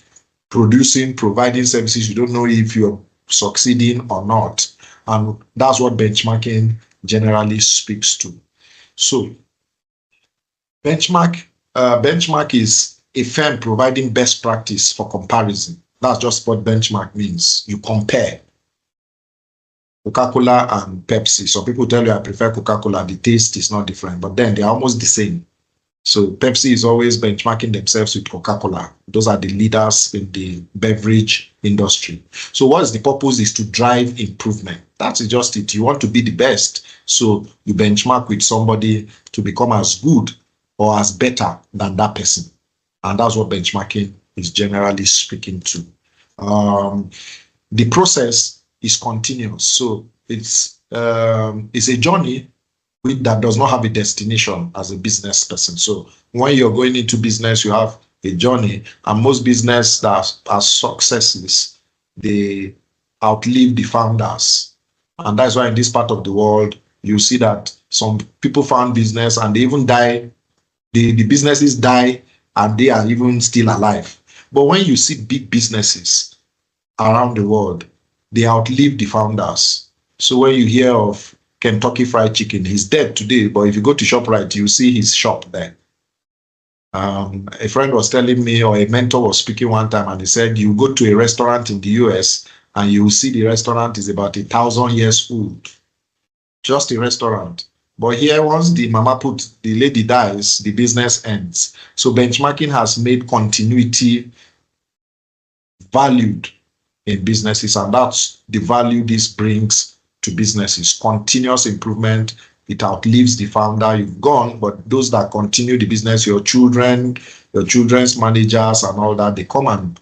providing services. You don't know if you're succeeding or not. And that's what benchmarking generally speaks to. So benchmark is a firm providing best practice for comparison. That's just what benchmark means. You compare Coca-Cola and Pepsi. Some people tell you I prefer Coca-Cola. The taste is not different, but then they're almost the same. So Pepsi is always benchmarking themselves with Coca-Cola. Those are the leaders in the beverage industry. So what is the purpose is to drive improvement. That's just it. You want to be the best. So you benchmark with somebody to become as good or as better than that person. And that's what benchmarking is generally speaking to. The process is continuous. So it's a journey that does not have a destination as a business person. So when you're going into business, you have a journey, and most business that are successes, they outlive the founders. And that's why in this part of the world, you see that some people found business and they even die. The businesses die and they are even still alive. But when you see big businesses around the world, they outlive the founders. So when you hear of Kentucky Fried Chicken, he's dead today, but if you go to ShopRite, you see his shop there. A friend was telling me, or a mentor was speaking one time, and he said, you go to a restaurant in the US and you will see the restaurant is about 1,000 years old. Just a restaurant. But here, once the lady dies, the business ends. So benchmarking has made continuity valued in businesses, and that's the value this brings to businesses. Continuous improvement. It outlives the founder. You've gone, but those that continue the business, your children, your children's managers and all that, they come and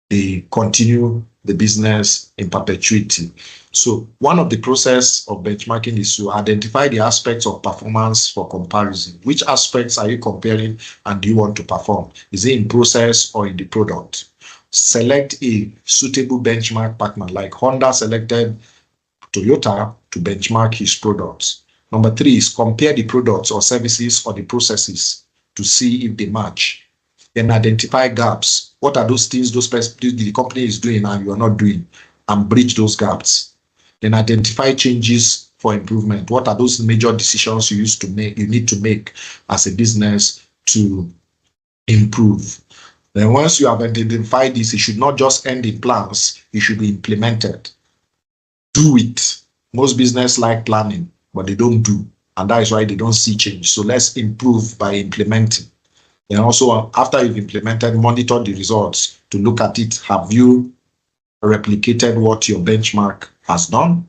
they continue the business in perpetuity. So one of the process of benchmarking is to identify the aspects of performance for comparison. Which aspects are you comparing and do you want to perform? Is it in process or in the product? Select a suitable benchmark partner, like Honda selected Toyota to benchmark his products. Number 3 is compare the products or services or the processes to see if they match. Then identify gaps. What are those things the company is doing and you are not doing, and bridge those gaps. Then identify changes for improvement. What are those major decisions you need to make as a business to improve. Then once you have identified this, it should not just end in plans, it should be implemented. Do it. Most business like planning, but they don't do. And that is why they don't see change. So let's improve by implementing. And also, after you've implemented, monitor the results to look at it. Have you replicated what your benchmark has done?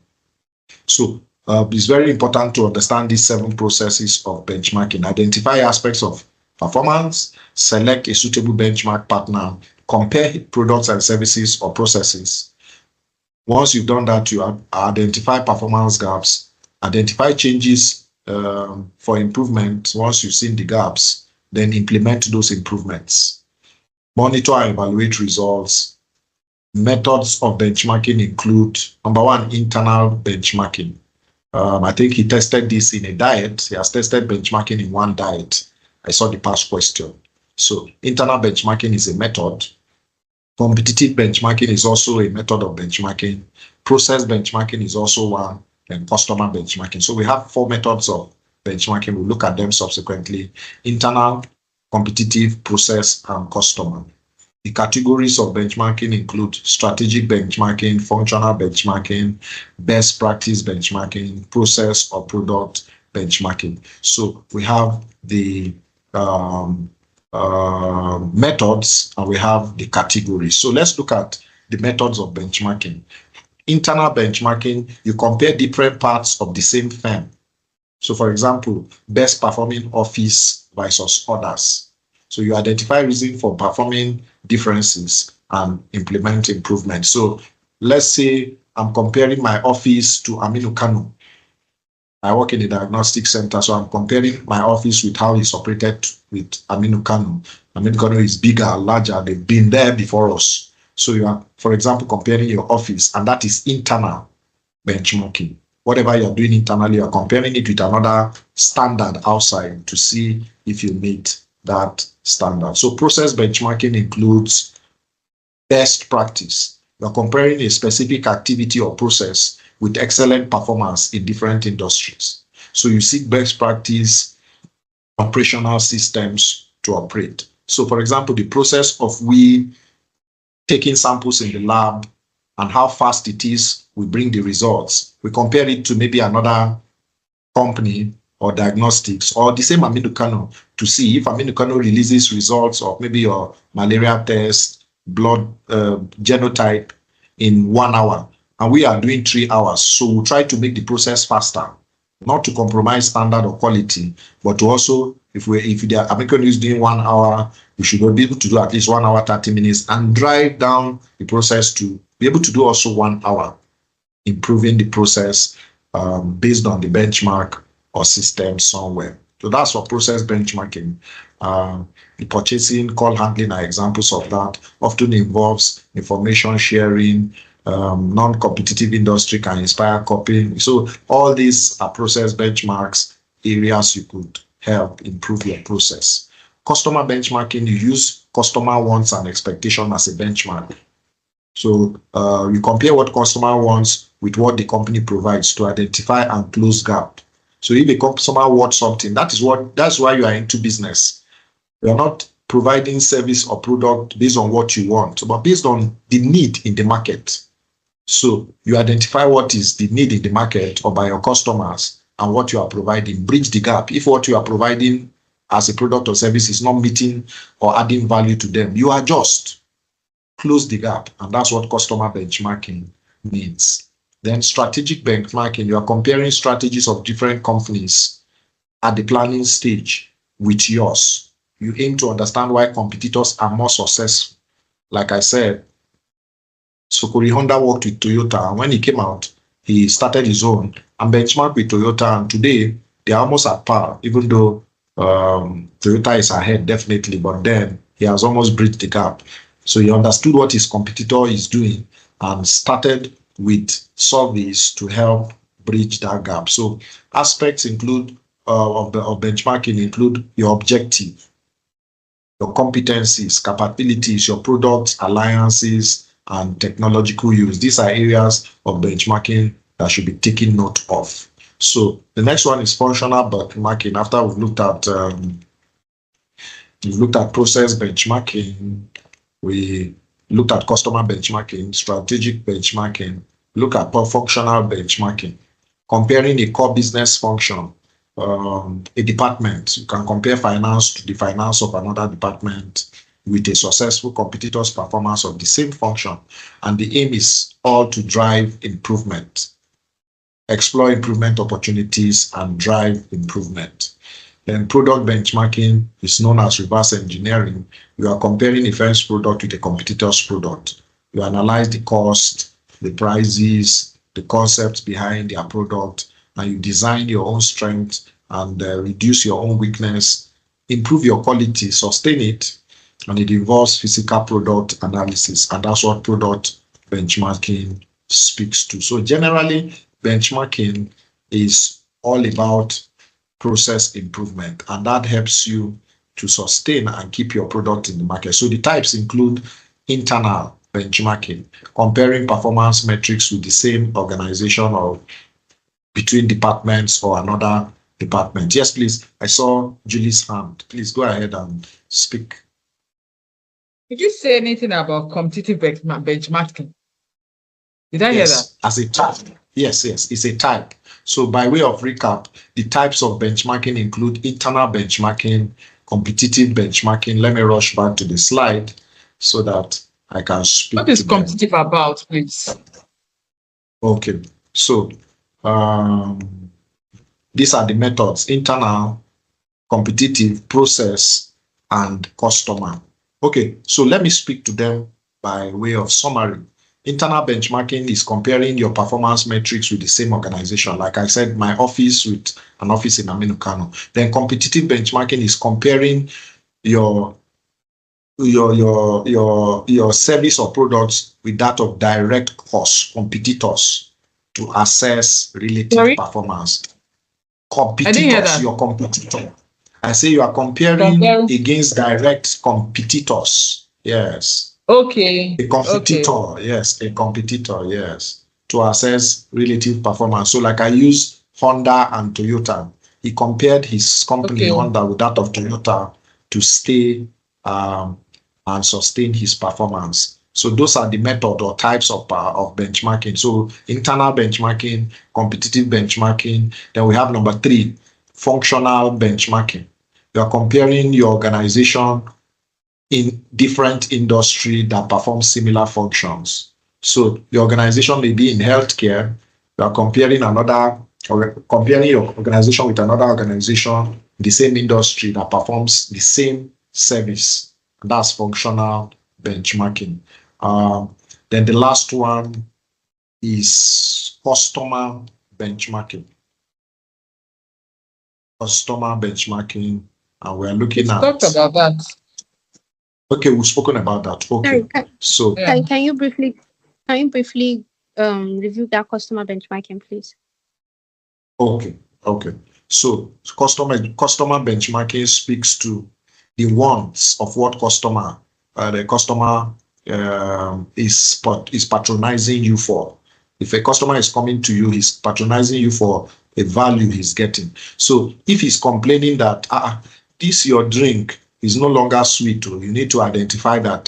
So it's very important to understand these 7 processes of benchmarking. Identify aspects of performance, select a suitable benchmark partner, compare products and services or processes. Once you've done that, you identify performance gaps, identify changes for improvement. Once you've seen the gaps, then implement those improvements. Monitor and evaluate results. Methods of benchmarking include, number 1, internal benchmarking. I think he tested this in a diet. He has tested benchmarking in one diet. I saw the past question. So internal benchmarking is a method. Competitive benchmarking is also a method of benchmarking. Process benchmarking is also one, and customer benchmarking. So we have 4 methods of benchmarking. We'll look at them subsequently. Internal, competitive, process, and customer. The categories of benchmarking include strategic benchmarking, functional benchmarking, best practice benchmarking, process or product benchmarking. So we have the methods and we have the categories. So let's look at the methods of benchmarking. Internal benchmarking, you compare different parts of the same firm. So for example, best performing office versus others. So you identify reason for performing differences and implement improvement. So let's say I'm comparing my office to Aminu Kano. I work in a diagnostic center, so I'm comparing my office with how it's operated with Aminu Kano. Aminu Kano is bigger, larger, they've been there before us. So you are, for example, comparing your office, and that is internal benchmarking. Whatever you're doing internally, you're comparing it with another standard outside to see if you meet that standard. So process benchmarking includes best practice. You're comparing a specific activity or process with excellent performance in different industries. So you seek best practice operational systems to operate. So for example, the process of we taking samples in the lab and how fast it is we bring the results, we compare it to maybe another company or diagnostics or the same Aminu Kano to see if Aminu Kano releases results of maybe your malaria test, blood genotype in 1 hour, and we are doing 3 hours. So we'll try to make the process faster, not to compromise standard or quality, but to also, if the Aminu Kano is doing 1 hour, we should be able to do at least 1 hour, 30 minutes and drive down the process to be able to do also 1 hour, improving the process based on the benchmark or system somewhere. So that's for process benchmarking. The purchasing, call handling are examples of that. Often involves information sharing, non-competitive industry can inspire copying. So all these are process benchmarks, areas you could help improve your process. Customer benchmarking, you use customer wants and expectation as a benchmark. So you compare what customer wants with what the company provides to identify and close gap. So if a customer wants something, that's why you are into business. You are not providing service or product based on what you want, but based on the need in the market. So you identify what is the need in the market or by your customers and what you are providing, bridge the gap. If what you are providing as a product or service is not meeting or adding value to them, you adjust, close the gap. And that's what customer benchmarking means. Then strategic benchmarking, you are comparing strategies of different companies at the planning stage with yours. You aim to understand why competitors are more successful. Like I said, Sokori Honda worked with Toyota, and when he came out, he started his own and benchmarked with Toyota, and today they are almost at par, even though Toyota is ahead, definitely, but then he has almost bridged the gap. So he understood what his competitor is doing and started with surveys to help bridge that gap. So aspects include of benchmarking include your objective, your competencies, capabilities, your products, alliances, and technological use. These are areas of benchmarking that should be taken note of. So the next one is functional benchmarking. After we've looked at We looked at process benchmarking. We looked at customer benchmarking, strategic benchmarking, look at functional benchmarking, comparing a core business function, a department. You can compare finance to the finance of another department with a successful competitor's performance of the same function. And the aim is all to drive improvement, explore improvement opportunities, and drive improvement. Then product benchmarking is known as reverse engineering. You are comparing a firm's product with a competitor's product. You analyze the cost, the prices, the concepts behind their product, and you design your own strength and reduce your own weakness, improve your quality, sustain it, and it involves physical product analysis, and that's what product benchmarking speaks to. So generally, benchmarking is all about process improvement, and that helps you to sustain and keep your product in the market. So the types include internal benchmarking, comparing performance metrics with the same organization or between departments or another department. Yes, please. I saw Julie's hand. Please go ahead and speak. Did you say anything about competitive benchmarking? Did I hear that? As a type. Yes, it's a type. So by way of recap, the types of benchmarking include internal benchmarking, competitive benchmarking. Let me rush back to the slide so that I can speak. What is competitive about, please? Okay, so these are the methods: internal, competitive, process, and customer. Okay, so let me speak to them by way of summary. Internal benchmarking is comparing your performance metrics with the same organization. Like I said, my office with an office in Aminu Kano. Then competitive benchmarking is comparing your service or products with that of direct cost competitors to assess relative performance. Competitors, your competitor. I say you are comparing against direct competitors. Yes. Okay. A competitor, yes, to assess relative performance. So like I use Honda and Toyota. He compared his company Honda with that of Toyota to stay and sustain his performance. So those are the method or types of benchmarking. So internal benchmarking, competitive benchmarking. Then we have number 3, functional benchmarking. You are comparing your organization in different industry that perform similar functions. So the organization may be in healthcare. You are comparing your organization with another organization in the same industry that performs the same service. And that's functional benchmarking. Then the last one is customer benchmarking. Customer benchmarking, and we're looking at. Talked about that. Okay, we've spoken about that. Okay, Can you briefly review that customer benchmarking, please? Okay. So customer benchmarking speaks to the wants of what the customer is patronizing you for. If a customer is coming to you, he's patronizing you for a value he's getting. So if he's complaining that this your drink is no longer sweet, you need to identify that.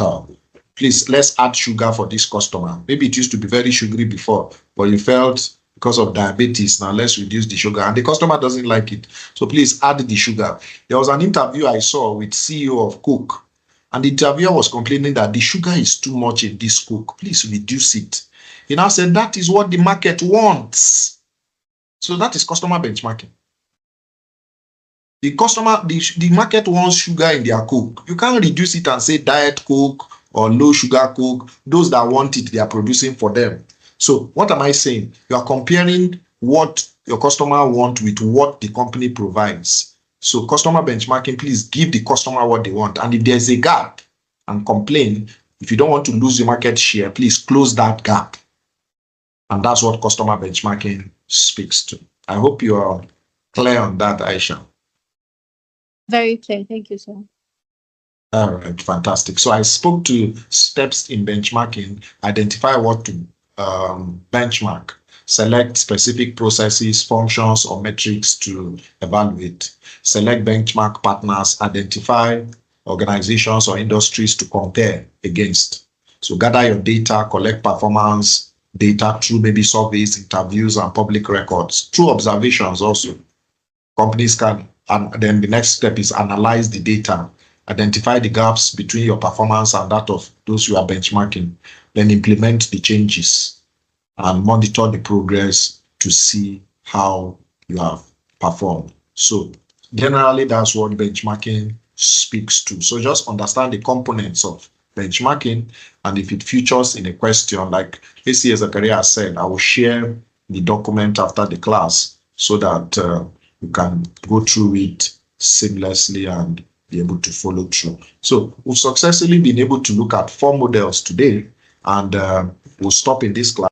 Please, let's add sugar for this customer. Maybe it used to be very sugary before, but you felt because of diabetes, now let's reduce the sugar. And the customer doesn't like it. So please add the sugar. There was an interview I saw with CEO of Coke, and the interviewer was complaining that the sugar is too much in this Coke. Please reduce it. He now said that is what the market wants. So that is customer benchmarking. The market wants sugar in their Coke. You can't reduce it and say diet Coke or low sugar Coke. Those that want it, they are producing for them. So what am I saying? You are comparing what your customer wants with what the company provides. So customer benchmarking, please give the customer what they want. And if there's a gap and complain, if you don't want to lose your market share, please close that gap. And that's what customer benchmarking speaks to. I hope you are clear on that, Aisha. Very clear. Thank you, sir. All right, fantastic. So I spoke to steps in benchmarking, identify what to benchmark, select specific processes, functions, or metrics to evaluate, select benchmark partners, identify organizations or industries to compare against. So gather your data, collect performance data through maybe surveys, interviews, and public records, through observations also. Companies can, and then the next step is analyze the data, identify the gaps between your performance and that of those you are benchmarking, then implement the changes and monitor the progress to see how you have performed. So generally, that's what benchmarking speaks to. So just understand the components of benchmarking, and if it features in a question, like ACA Zakaria said, I will share the document after the class so that you can go through it seamlessly and be able to follow through. So we've successfully been able to look at 4 models today, and we'll stop in this class.